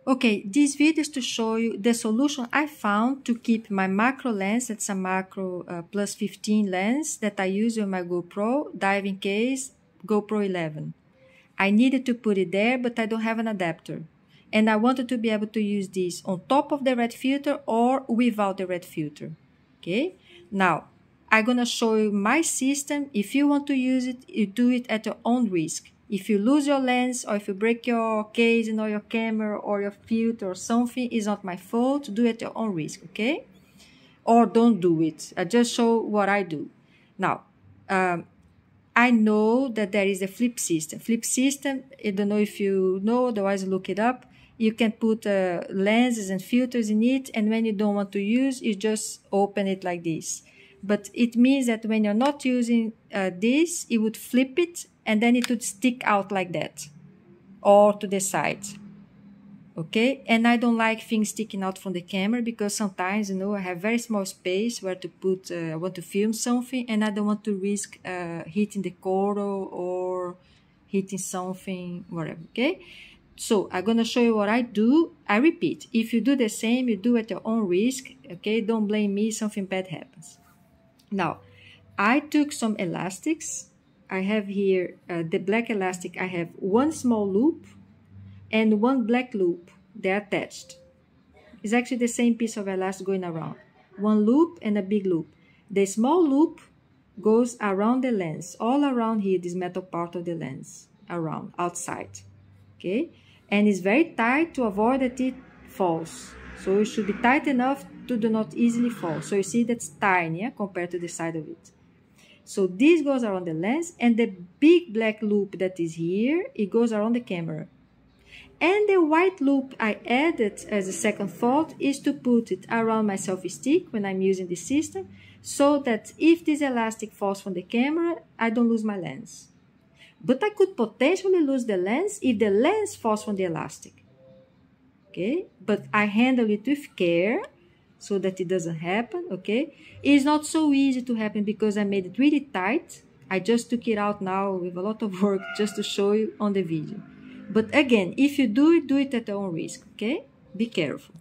Okay, this video is to show you the solution I found to keep my macro lens. That's a macro plus 15 lens that I use on my GoPro diving case, GoPro 11. I needed to put it there, but I don't have an adapter. And I wanted to be able to use this on top of the red filter or without the red filter. Okay, now I'm gonna show you my system. If you want to use it, you do it at your own risk. If you lose your lens or if you break your case or your camera or your filter or something, it's not my fault. Do it at your own risk, okay? Or don't do it. I just show what I do. Now, I know that there is a flip system. Flip system, I don't know if you know, otherwise look it up. You can put lenses and filters in it, and when you don't want to use, you just open it like this. But it means that when you're not using this, it would flip it, and then it would stick out like that, or to the side. Okay, and I don't like things sticking out from the camera because sometimes, you know, I have very small space where to put, I want to film something and I don't want to risk hitting the coral or hitting something, whatever, okay? So I'm going to show you what I do. I repeat, if you do the same, you do at your own risk, okay? Don't blame me, something bad happens. Now, I took some elastics. I have here the black elastic. I have one small loop and one black loop. They're attached. It's actually the same piece of elastic going around. One loop and a big loop. The small loop goes around the lens, all around here, this metal part of the lens, around, outside. Okay? And it's very tight to avoid that it falls. So it should be tight enough to do not easily fall. So you see that's tiny, yeah, compared to the side of it. So this goes around the lens, and the big black loop that is here, it goes around the camera. And the white loop I added as a second thought is to put it around my selfie stick when I'm using the system, so that if this elastic falls from the camera, I don't lose my lens. But I could potentially lose the lens if the lens falls from the elastic. Okay, but I handle it with care so that it doesn't happen, okay? It's not so easy to happen because I made it really tight. I just took it out now with a lot of work just to show you on the video. But again, if you do it at your own risk, okay? Be careful.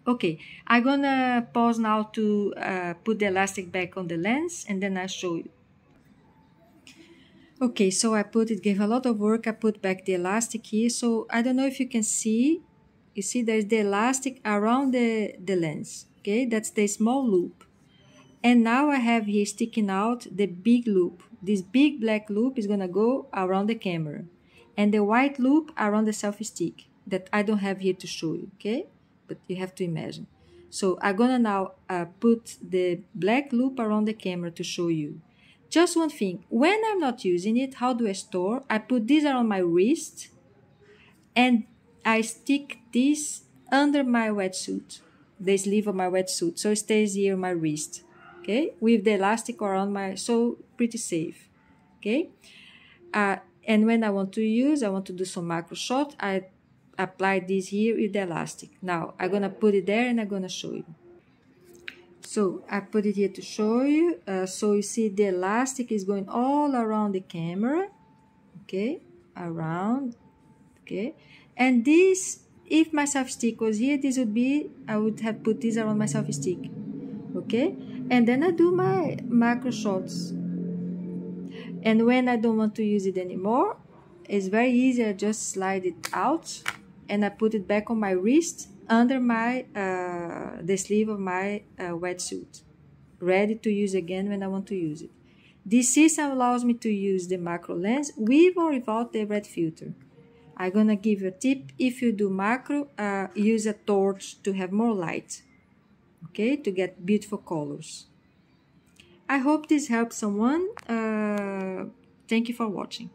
Okay, I'm gonna pause now to put the elastic back on the lens and then I'll show you. Okay, so I gave a lot of work, I put back the elastic here. So I don't know if you can see, you see there's the elastic around the lens, okay? That's the small loop. And now I have here sticking out the big loop. This big black loop is gonna go around the camera. And the white loop around the selfie stick that I don't have here to show you, okay? But you have to imagine. So I'm gonna now put the black loop around the camera to show you. Just one thing, when I'm not using it, how do I store? I put this around my wrist and I stick this under my wetsuit, the sleeve of my wetsuit, so it stays here on my wrist, okay? With the elastic around so pretty safe, okay? And when I want to do some macro shot, I apply this here with the elastic. Now, I'm gonna put it there and I'm gonna show you. So, I put it here to show you. So you see the elastic is going all around the camera, okay? Around, okay? And this, if my selfie stick was here, this would be, I would have put this around my selfie stick, okay? And then I do my macro shots. And when I don't want to use it anymore, it's very easy. I just slide it out and I put it back on my wrist under my the sleeve of my wetsuit, ready to use again when I want to use it. This system allows me to use the macro lens with or without the red filter. I'm gonna give you a tip. If you do macro, use a torch to have more light, okay, to get beautiful colors. I hope this helps someone. Thank you for watching.